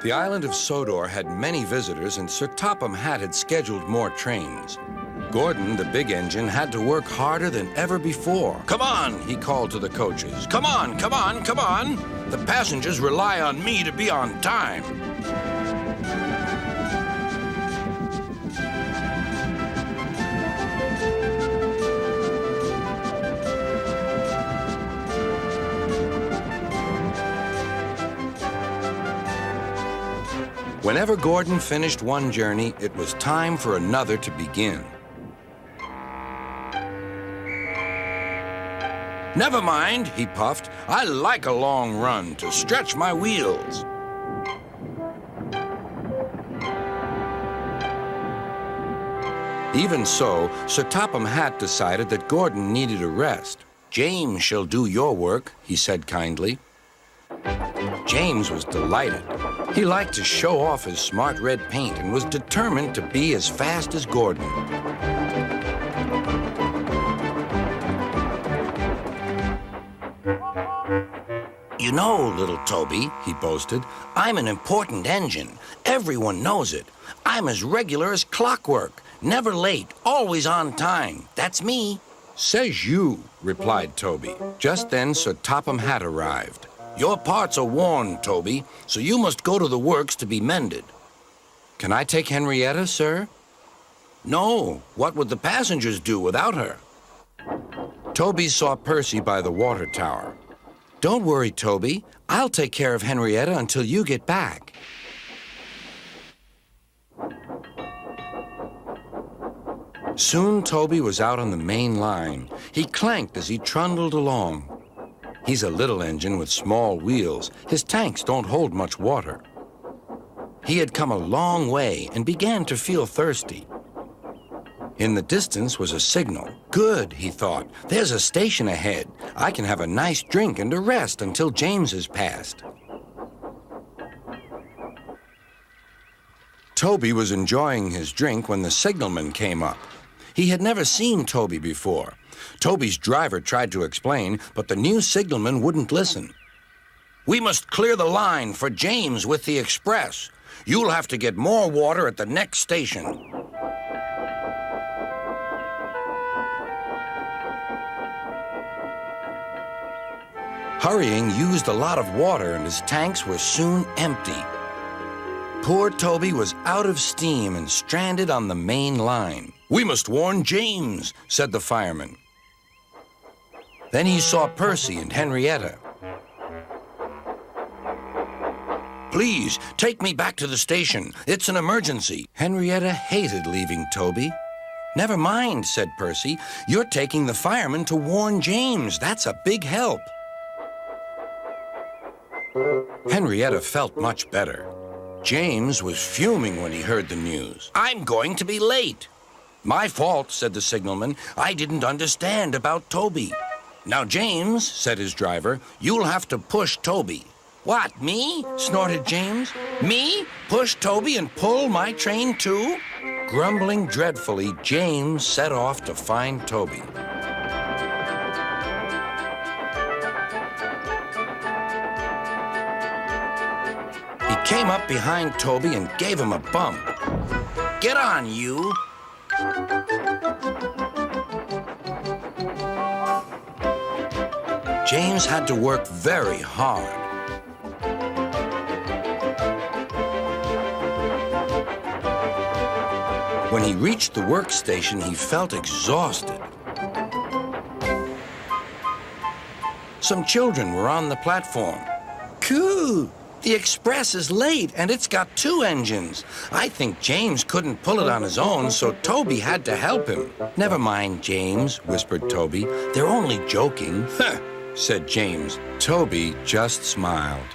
The island of Sodor had many visitors, and Sir Topham Hatt had scheduled more trains. Gordon, the big engine, had to work harder than ever before. "Come on," he called to the coaches. "Come on, come on, come on. The passengers rely on me to be on time." Whenever Gordon finished one journey, it was time for another to begin. "Never mind," he puffed. "I like a long run to stretch my wheels." Even so, Sir Topham Hatt decided that Gordon needed a rest. "James shall do your work," he said kindly. James was delighted. He liked to show off his smart red paint and was determined to be as fast as Gordon. "You know, little Toby," he boasted, "I'm an important engine. Everyone knows it. I'm as regular as clockwork, never late, always on time. That's me." "Says you," replied Toby. Just then, Sir Topham Hatt arrived. "Your parts are worn, Toby, so you must go to the works to be mended." "Can I take Henrietta, sir?" "No. What would the passengers do without her?" Toby saw Percy by the water tower. "Don't worry, Toby. I'll take care of Henrietta until you get back." Soon Toby was out on the main line. He clanked as he trundled along. He's a little engine with small wheels. His tanks don't hold much water. He had come a long way and began to feel thirsty. In the distance was a signal. "Good," he thought. "There's a station ahead. I can have a nice drink and a rest until James has passed." Toby was enjoying his drink when the signalman came up. He had never seen Toby before. Toby's driver tried to explain, but the new signalman wouldn't listen. "We must clear the line for James with the express. You'll have to get more water at the next station." Hurrying used a lot of water, and his tanks were soon empty. Poor Toby was out of steam and stranded on the main line. "We must warn James," said the fireman. Then he saw Percy and Henrietta. "Please, take me back to the station. It's an emergency." Henrietta hated leaving Toby. "Never mind," said Percy. "You're taking the fireman to warn James. That's a big help." Henrietta felt much better. James was fuming when he heard the news. "I'm going to be late." "My fault," said the signalman. "I didn't understand about Toby." "Now, James," said his driver, "you'll have to push Toby." "What, me?" snorted James. "Me? Push Toby and pull my train too?" Grumbling dreadfully, James set off to find Toby. He came up behind Toby and gave him a bump. "Get on, you!" James had to work very hard. When he reached the workstation, he felt exhausted. Some children were on the platform. "Coo! The express is late, and it's got 2 engines. I think James couldn't pull it on his own, so Toby had to help him." "Never mind, James," whispered Toby. "They're only joking." "Huh," said James. Toby just smiled.